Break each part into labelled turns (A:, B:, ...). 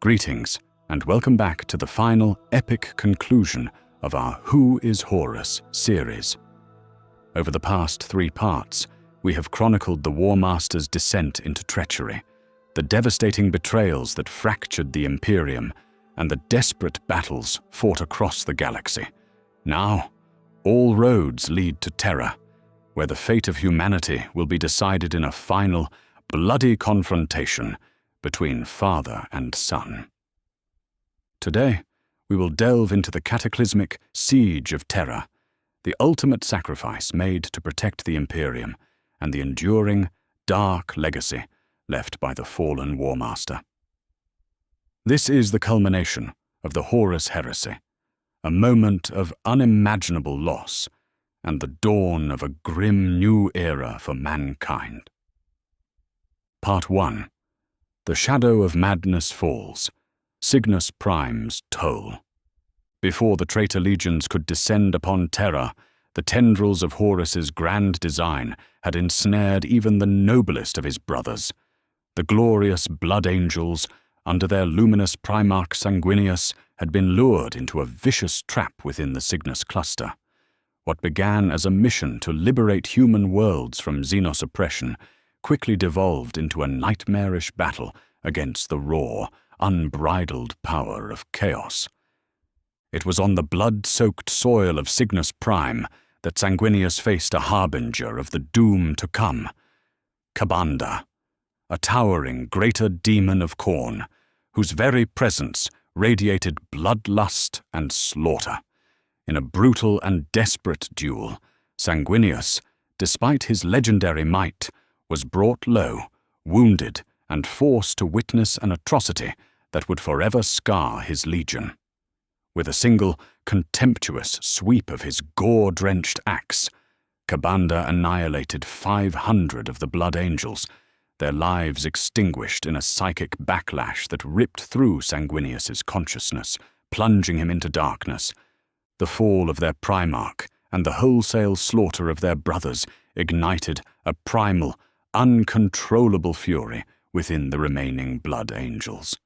A: Greetings, and welcome back to the final epic conclusion of our Who is Horus series. Over the past 3 parts, we have chronicled the Warmaster's descent into treachery, the devastating betrayals that fractured the Imperium, and the desperate battles fought across the galaxy. Now, all roads lead to Terra, where the fate of humanity will be decided in a final, bloody confrontation between father and son. Today, we will delve into the cataclysmic Siege of Terra, the ultimate sacrifice made to protect the Imperium and the enduring, dark legacy left by the fallen Warmaster. This is the culmination of the Horus Heresy, a moment of unimaginable loss and the dawn of a grim new era for mankind. Part 1. The shadow of madness falls, Cygnus Prime's toll. Before the traitor legions could descend upon Terra, the tendrils of Horus's grand design had ensnared even the noblest of his brothers. The glorious blood angels, under their luminous primarch Sanguinius, had been lured into a vicious trap within the Cygnus cluster. What began as a mission to liberate human worlds from Xenos oppression quickly devolved into a nightmarish battle against the raw, unbridled power of chaos. It was on the blood-soaked soil of Cygnus Prime that Sanguinius faced a harbinger of the doom to come. Kabanda, a towering greater demon of Khorne, whose very presence radiated bloodlust and slaughter. In a brutal and desperate duel, Sanguinius, despite his legendary might, was brought low, wounded, and forced to witness an atrocity that would forever scar his legion. With a single, contemptuous sweep of his gore-drenched axe, Kabanda annihilated 500 of the Blood Angels, their lives extinguished in a psychic backlash that ripped through Sanguinius's consciousness, plunging him into darkness. The fall of their Primarch and the wholesale slaughter of their brothers ignited a primal, uncontrollable fury within the remaining Blood Angels.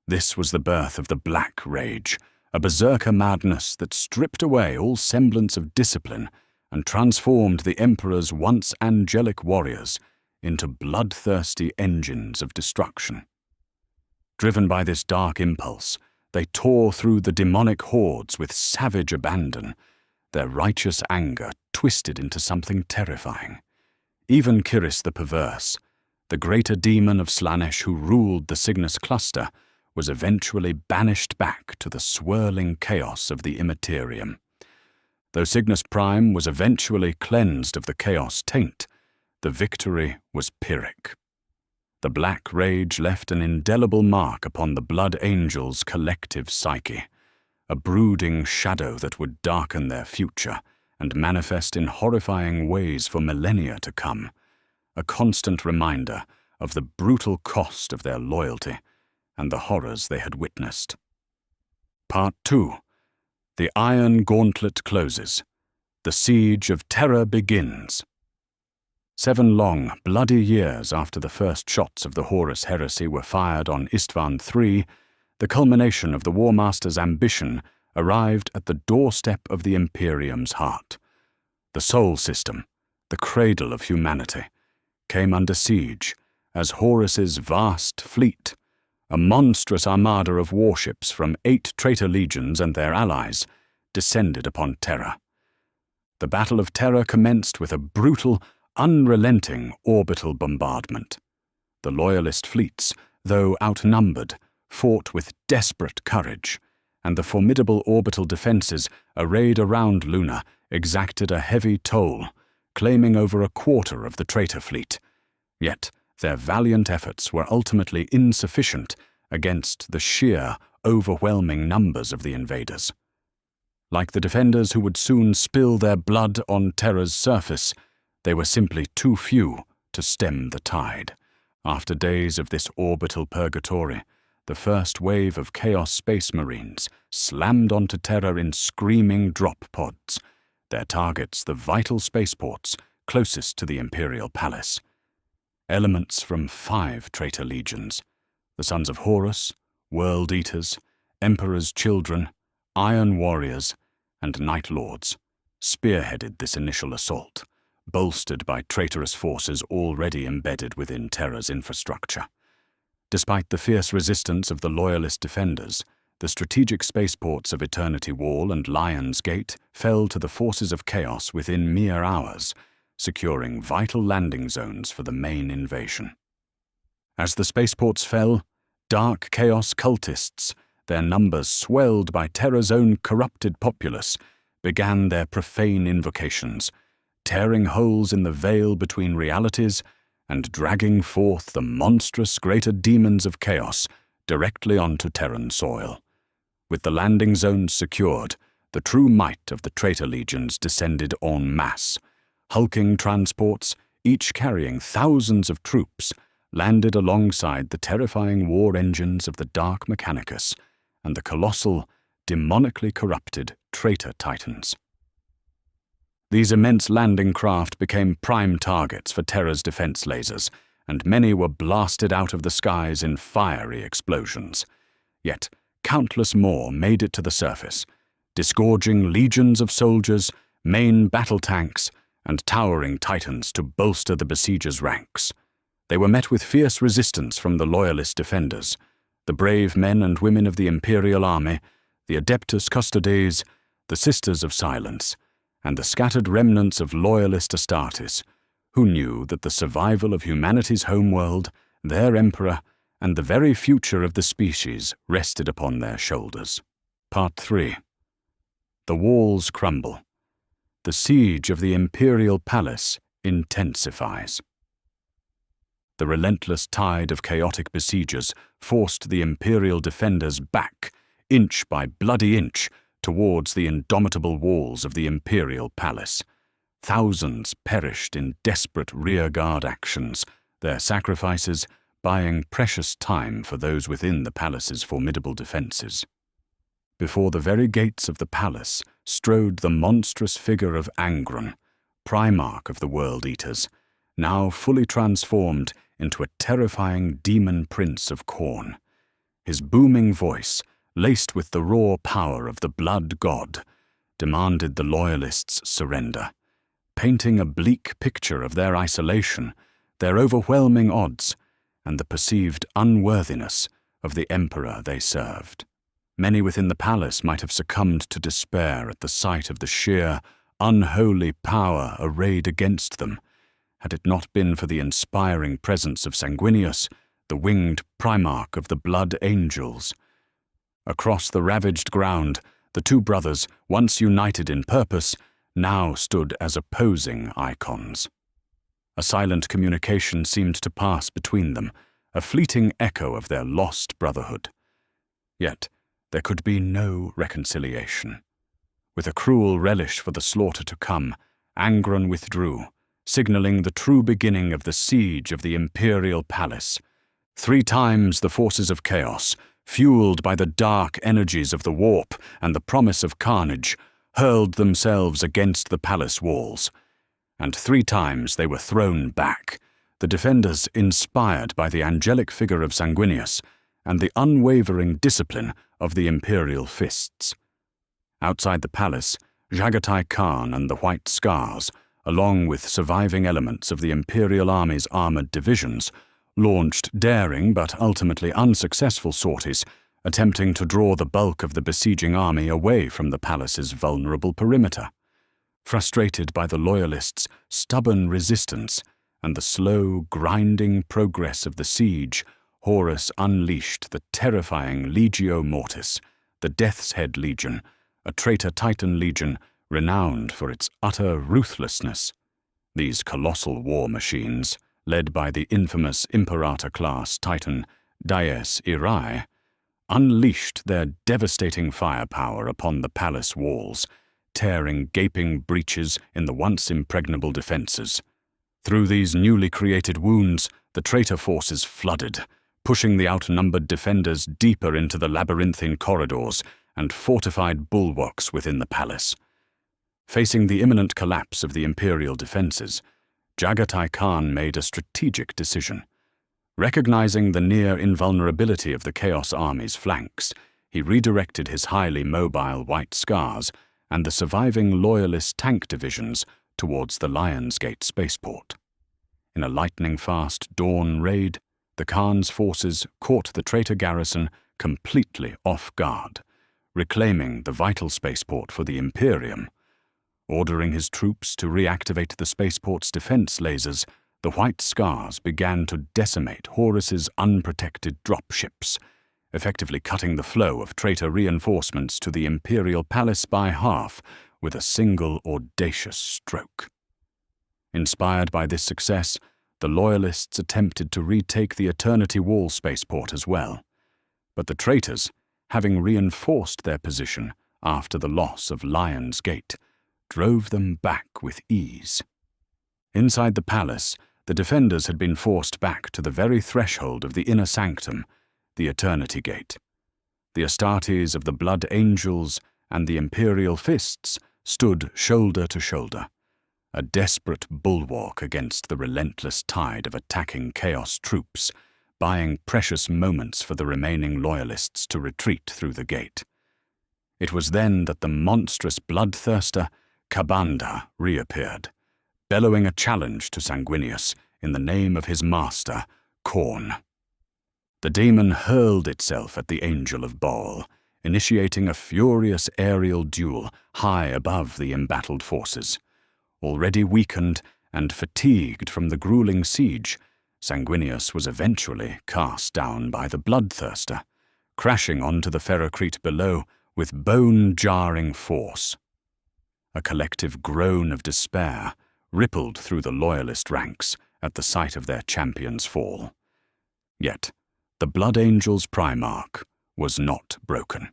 A: This was the birth of the Black Rage, a berserker madness that stripped away all semblance of discipline and transformed the Emperor's once angelic warriors into bloodthirsty engines of destruction. Driven by this dark impulse, they tore through the demonic hordes with savage abandon, their righteous anger twisted into something terrifying. Even Kiris the Perverse, the greater demon of Slaanesh who ruled the Cygnus cluster, was eventually banished back to the swirling chaos of the Immaterium. Though Cygnus Prime was eventually cleansed of the chaos taint, the victory was Pyrrhic. The Black Rage left an indelible mark upon the Blood Angels' collective psyche, a brooding shadow that would darken their future and manifest in horrifying ways for millennia to come, a constant reminder of the brutal cost of their loyalty and the horrors they had witnessed. Part 2. The Iron Gauntlet closes. The Siege of Terra begins. 7 long, bloody years after the first shots of the Horus Heresy were fired on Istvan III, the culmination of the Warmaster's ambition arrived at the doorstep of the Imperium's heart. The Sol System, the cradle of humanity, came under siege as Horus's vast fleet, a monstrous armada of warships from 8 traitor legions and their allies, descended upon Terra. The Battle of Terra commenced with a brutal, unrelenting orbital bombardment. The Loyalist fleets, though outnumbered, fought with desperate courage, and the formidable orbital defenses arrayed around Luna exacted a heavy toll, claiming over a quarter of the traitor fleet. Yet their valiant efforts were ultimately insufficient against the sheer, overwhelming numbers of the invaders. Like the defenders who would soon spill their blood on Terra's surface, they were simply too few to stem the tide. After days of this orbital purgatory, the first wave of Chaos Space Marines slammed onto Terra in screaming drop pods, their targets the vital spaceports closest to the Imperial Palace. Elements from 5 traitor legions, the sons of Horus, World Eaters, Emperor's Children, Iron Warriors, and Night Lords spearheaded this initial assault, bolstered by traitorous forces already embedded within Terra's infrastructure. Despite the fierce resistance of the Loyalist defenders, the strategic spaceports of Eternity Wall and Lion's Gate fell to the forces of chaos within mere hours, securing vital landing zones for the main invasion. As the spaceports fell, dark chaos cultists, their numbers swelled by Terra's own corrupted populace, began their profane invocations, tearing holes in the veil between realities and dragging forth the monstrous greater demons of chaos directly onto Terran soil. With the landing zones secured, the true might of the traitor legions descended en masse. Hulking transports, each carrying thousands of troops, landed alongside the terrifying war engines of the Dark Mechanicus and the colossal, demonically corrupted traitor titans. These immense landing craft became prime targets for Terra's defense lasers, and many were blasted out of the skies in fiery explosions. Yet, countless more made it to the surface, disgorging legions of soldiers, main battle tanks, and towering titans to bolster the besiegers' ranks. They were met with fierce resistance from the Loyalist defenders, the brave men and women of the Imperial Army, the Adeptus Custodes, the Sisters of Silence, and the scattered remnants of Loyalist Astartes, who knew that the survival of humanity's homeworld, their emperor, and the very future of the species rested upon their shoulders. Part 3. The walls crumble. The siege of the Imperial Palace intensifies. The relentless tide of chaotic besiegers forced the Imperial defenders back, inch by bloody inch, towards the indomitable walls of the Imperial Palace. Thousands perished in desperate rearguard actions, their sacrifices buying precious time for those within the palace's formidable defenses. Before the very gates of the palace strode the monstrous figure of Angron, Primarch of the World Eaters, now fully transformed into a terrifying demon prince of Khorne. His booming voice, laced with the raw power of the blood god, demanded the Loyalists' surrender, painting a bleak picture of their isolation, their overwhelming odds, and the perceived unworthiness of the emperor they served. Many within the palace might have succumbed to despair at the sight of the sheer, unholy power arrayed against them, had it not been for the inspiring presence of Sanguinius, the winged Primarch of the Blood Angels. Across the ravaged ground, the two brothers, once united in purpose, now stood as opposing icons. A silent communication seemed to pass between them, a fleeting echo of their lost brotherhood. Yet there could be no reconciliation. With a cruel relish for the slaughter to come, Angron withdrew, signaling the true beginning of the siege of the Imperial Palace. 3 times the forces of chaos, fueled by the dark energies of the warp and the promise of carnage, hurled themselves against the palace walls. And 3 times they were thrown back, the defenders inspired by the angelic figure of Sanguinius and the unwavering discipline of the Imperial Fists. Outside the palace, Jagatai Khan and the White Scars, along with surviving elements of the Imperial Army's armored divisions, launched daring but ultimately unsuccessful sorties, attempting to draw the bulk of the besieging army away from the palace's vulnerable perimeter. Frustrated by the Loyalists' stubborn resistance and the slow, grinding progress of the siege, Horus unleashed the terrifying Legio Mortis, the Death's Head Legion, a traitor Titan legion renowned for its utter ruthlessness. These colossal war machines, led by the infamous Imperator-class Titan Dies Irae, unleashed their devastating firepower upon the palace walls, tearing gaping breaches in the once impregnable defenses. Through these newly created wounds, the traitor forces flooded, pushing the outnumbered defenders deeper into the labyrinthine corridors and fortified bulwarks within the palace. Facing the imminent collapse of the Imperial defenses, Jagatai Khan made a strategic decision. Recognizing the near invulnerability of the Chaos Army's flanks, he redirected his highly mobile White Scars and the surviving Loyalist tank divisions towards the Lionsgate spaceport. In a lightning-fast dawn raid, the Khan's forces caught the traitor garrison completely off guard, reclaiming the vital spaceport for the Imperium. Ordering his troops to reactivate the spaceport's defense lasers, the White Scars began to decimate Horus's unprotected dropships, effectively cutting the flow of traitor reinforcements to the Imperial Palace by half with a single audacious stroke. Inspired by this success, the Loyalists attempted to retake the Eternity Wall spaceport as well. But the traitors, having reinforced their position after the loss of Lion's Gate, drove them back with ease. Inside the palace, the defenders had been forced back to the very threshold of the inner sanctum, the Eternity Gate. The Astartes of the Blood Angels and the Imperial Fists stood shoulder to shoulder, a desperate bulwark against the relentless tide of attacking Chaos troops, buying precious moments for the remaining Loyalists to retreat through the gate. It was then that the monstrous bloodthirster Kabanda reappeared, bellowing a challenge to Sanguinius in the name of his master, Khorne. The daemon hurled itself at the Angel of Baal, initiating a furious aerial duel high above the embattled forces. Already weakened and fatigued from the grueling siege, Sanguinius was eventually cast down by the bloodthirster, crashing onto the ferrocrete below with bone-jarring force. A collective groan of despair rippled through the Loyalist ranks at the sight of their champion's fall. Yet, the Blood Angel's Primarch was not broken.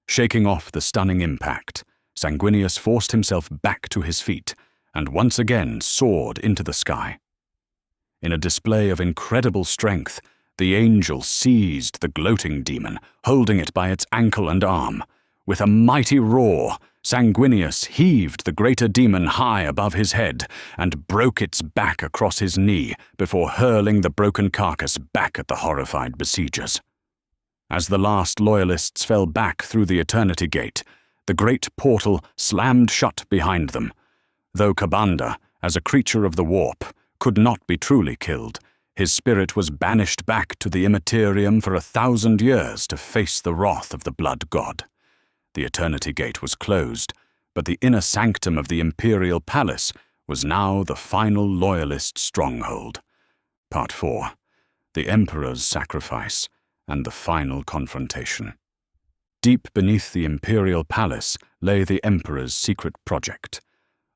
A: Shaking off the stunning impact, Sanguinius forced himself back to his feet and once again soared into the sky. In a display of incredible strength, the angel seized the gloating demon, holding it by its ankle and arm. With a mighty roar, Sanguinius heaved the greater demon high above his head and broke its back across his knee before hurling the broken carcass back at the horrified besiegers. As the last Loyalists fell back through the Eternity Gate, the great portal slammed shut behind them. Though Kabanda, as a creature of the warp, could not be truly killed, his spirit was banished back to the Imperium for 1,000 years to face the wrath of the Blood God. The Eternity Gate was closed, but the inner sanctum of the Imperial Palace was now the final Loyalist stronghold. Part 4. The Emperor's Sacrifice and the Final Confrontation. Deep beneath the Imperial Palace lay the Emperor's secret project,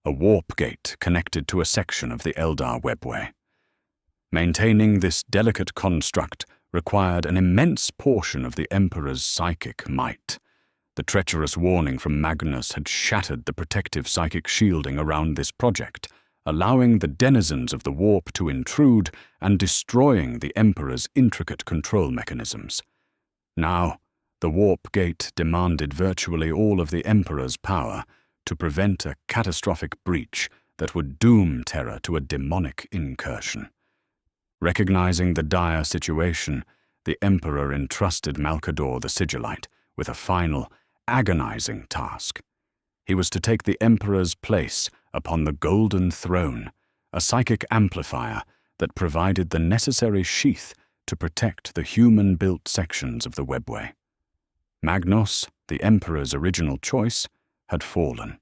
A: a warp gate connected to a section of the Eldar webway. Maintaining this delicate construct required an immense portion of the Emperor's psychic might. The treacherous warning from Magnus had shattered the protective psychic shielding around this project, allowing the denizens of the warp to intrude and destroying the Emperor's intricate control mechanisms. Now, the warp gate demanded virtually all of the Emperor's power to prevent a catastrophic breach that would doom Terra to a demonic incursion. Recognizing the dire situation, the Emperor entrusted Malcador the Sigillite with a final, agonizing task. He was to take the Emperor's place upon the Golden Throne, a psychic amplifier that provided the necessary sheath to protect the human-built sections of the webway. Magnus, the Emperor's original choice, had fallen.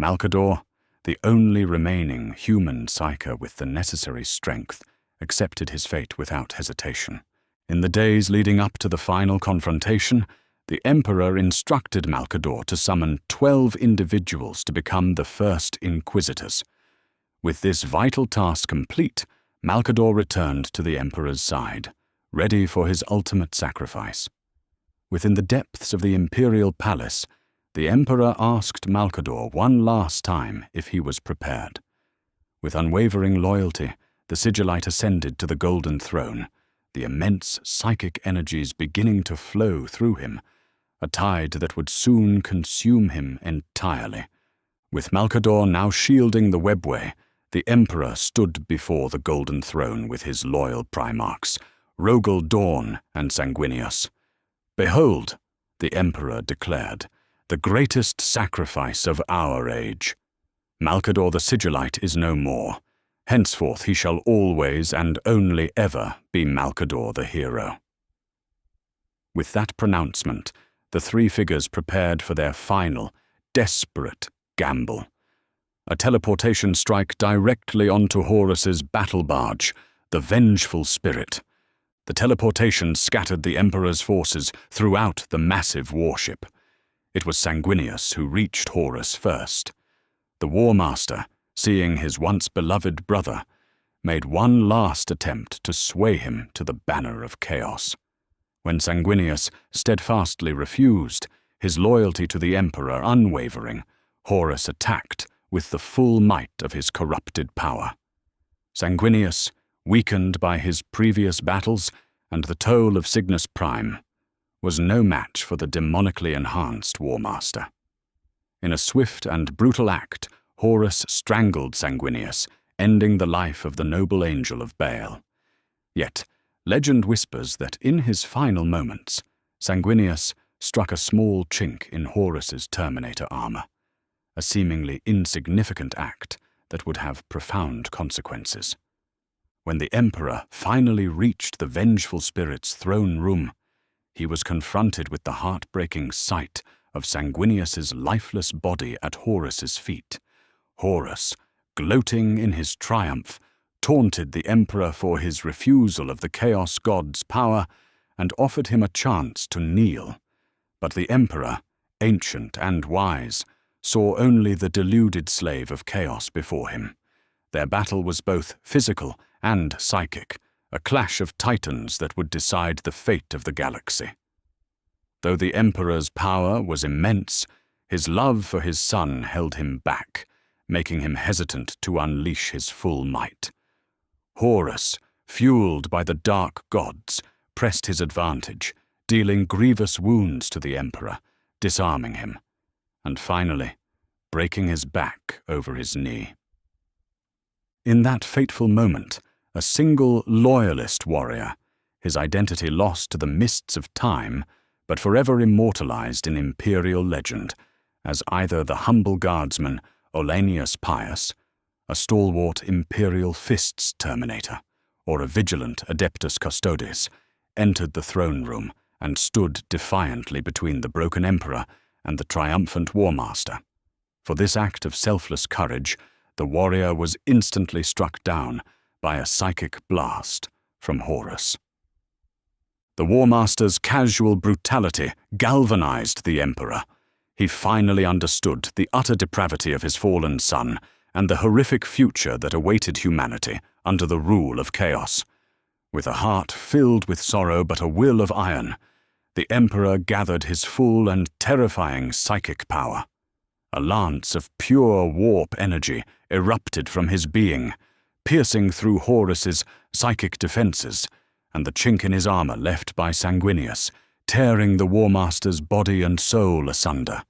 A: Malcador, the only remaining human psyker with the necessary strength, accepted his fate without hesitation. In the days leading up to the final confrontation, the Emperor instructed Malcador to summon 12 individuals to become the first Inquisitors. With this vital task complete, Malcador returned to the Emperor's side, ready for his ultimate sacrifice. Within the depths of the Imperial Palace, the Emperor asked Malcador one last time if he was prepared. With unwavering loyalty, the Sigillite ascended to the Golden Throne, the immense psychic energies beginning to flow through him, a tide that would soon consume him entirely. With Malcador now shielding the webway, the Emperor stood before the Golden Throne with his loyal Primarchs, Rogel Dawn and Sanguinius. "Behold," the Emperor declared, "the greatest sacrifice of our age. Malcador the Sigillite is no more. Henceforth he shall always and only ever be Malcador the hero." With that pronouncement, the three figures prepared for their final, desperate gamble. A teleportation strike directly onto Horus's battle barge, the Vengeful Spirit. The teleportation scattered the Emperor's forces throughout the massive warship. It was Sanguinius who reached Horus first. The Warmaster, seeing his once beloved brother, made one last attempt to sway him to the banner of chaos. When Sanguinius steadfastly refused, his loyalty to the Emperor unwavering, Horus attacked with the full might of his corrupted power. Sanguinius, weakened by his previous battles and the toll of Cygnus Prime, was no match for the demonically enhanced Warmaster. In a swift and brutal act, Horus strangled Sanguinius, ending the life of the noble angel of Baal. Yet, legend whispers that in his final moments, Sanguinius struck a small chink in Horus's Terminator armor, a seemingly insignificant act that would have profound consequences. When the Emperor finally reached the Vengeful Spirit's throne room, he was confronted with the heartbreaking sight of Sanguinius's lifeless body at Horus's feet. Horus, gloating in his triumph, taunted the Emperor for his refusal of the Chaos God's power and offered him a chance to kneel. But the Emperor, ancient and wise, saw only the deluded slave of chaos before him. Their battle was both physical and psychic, a clash of titans that would decide the fate of the galaxy. Though the Emperor's power was immense, his love for his son held him back, making him hesitant to unleash his full might. Horus, fueled by the dark gods, pressed his advantage, dealing grievous wounds to the Emperor, disarming him, and finally, breaking his back over his knee. In that fateful moment, a single Loyalist warrior, his identity lost to the mists of time, but forever immortalized in Imperial legend, as either the humble guardsman Ollanius Pius, a stalwart Imperial Fists Terminator, or a vigilant Adeptus Custodes, entered the throne room and stood defiantly between the broken Emperor and the triumphant Warmaster. For this act of selfless courage, the warrior was instantly struck down by a psychic blast from Horus. The Warmaster's casual brutality galvanized the Emperor. He finally understood the utter depravity of his fallen son and the horrific future that awaited humanity under the rule of chaos. With a heart filled with sorrow but a will of iron, the Emperor gathered his full and terrifying psychic power. A lance of pure warp energy erupted from his being, piercing through Horus's psychic defenses and the chink in his armor left by Sanguinius, tearing the Warmaster's body and soul asunder.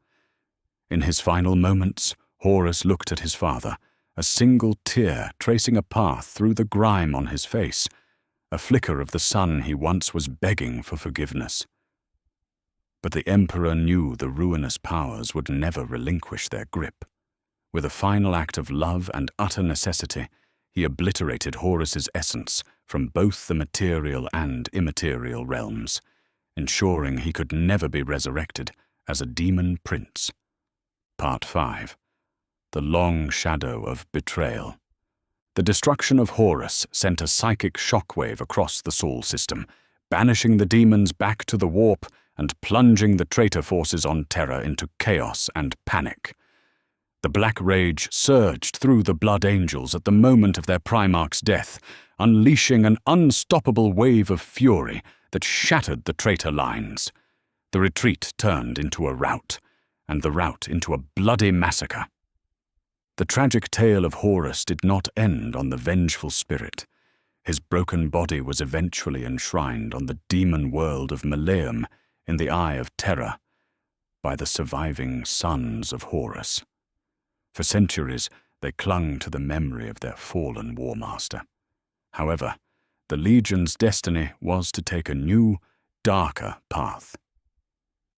A: In his final moments, Horus looked at his father, a single tear tracing a path through the grime on his face, a flicker of the son he once was begging for forgiveness. But the Emperor knew the ruinous powers would never relinquish their grip. With a final act of love and utter necessity, he obliterated Horus's essence from both the material and immaterial realms, ensuring he could never be resurrected as a demon prince. Part 5. The Long Shadow of Betrayal. The destruction of Horus sent a psychic shockwave across the Sol system, banishing the demons back to the warp and plunging the traitor forces on Terra into chaos and panic. The black rage surged through the Blood Angels at the moment of their Primarch's death, unleashing an unstoppable wave of fury that shattered the traitor lines. The retreat turned into a rout, and the rout into a bloody massacre. The tragic tale of Horus did not end on the Vengeful Spirit. His broken body was eventually enshrined on the demon world of Malleum in the Eye of Terra by the surviving sons of Horus. For centuries, They clung to the memory of their fallen Warmaster. However, the Legion's destiny was to take a new, darker path.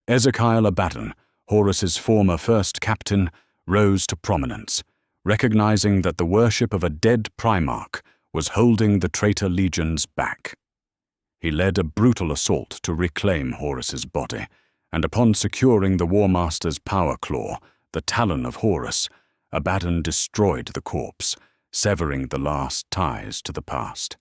A: Ezekiel Abaddon, Horus's former first captain, rose to prominence, recognizing that the worship of a dead Primarch was holding the traitor legions back. He led a brutal assault to reclaim Horus's body, and upon securing the Warmaster's power claw, the Talon of Horus, Abaddon destroyed the corpse, severing the last ties to the past.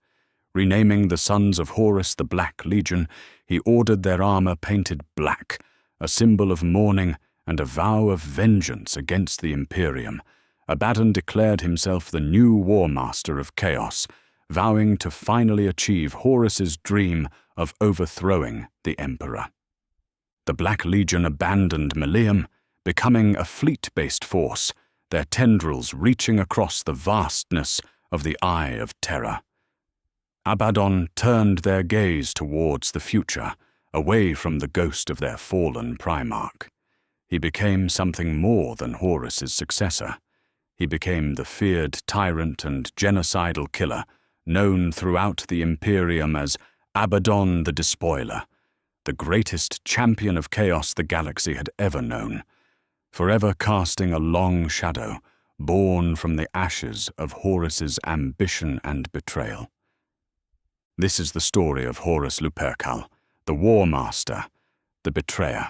A: Renaming the Sons of Horus the Black Legion, he ordered their armor painted black, a symbol of mourning and a vow of vengeance against the Imperium. Abaddon declared himself the new Warmaster of Chaos, vowing to finally achieve Horus's dream of overthrowing the Emperor. The Black Legion abandoned Melium, becoming a fleet-based force, their tendrils reaching across the vastness of the Eye of Terror. Abaddon turned their gaze towards the future, away from the ghost of their fallen Primarch. He became something more than Horus's successor. He became the feared tyrant and genocidal killer, known throughout the Imperium as Abaddon the Despoiler, the greatest champion of chaos the galaxy had ever known, forever casting a long shadow, born from the ashes of Horus's ambition and betrayal. This is the story of Horus Lupercal, the Warmaster, the betrayer.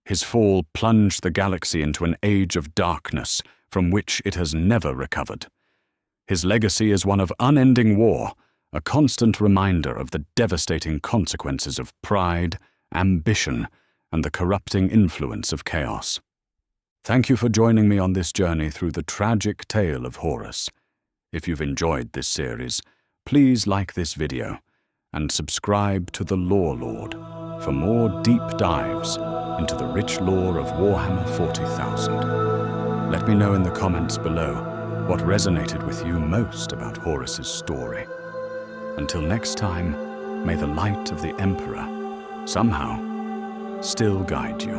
A: His fall plunged the galaxy into an age of darkness from which it has never recovered. His legacy is one of unending war, a constant reminder of the devastating consequences of pride, ambition, and the corrupting influence of chaos. Thank you for joining me on this journey through the tragic tale of Horus. If you've enjoyed this series, please like this video and subscribe to The Lore Lord for more deep dives into the rich lore of Warhammer 40,000. Let me know in the comments below what resonated with you most about Horus's story. Until next time, may the light of the Emperor somehow still guide you.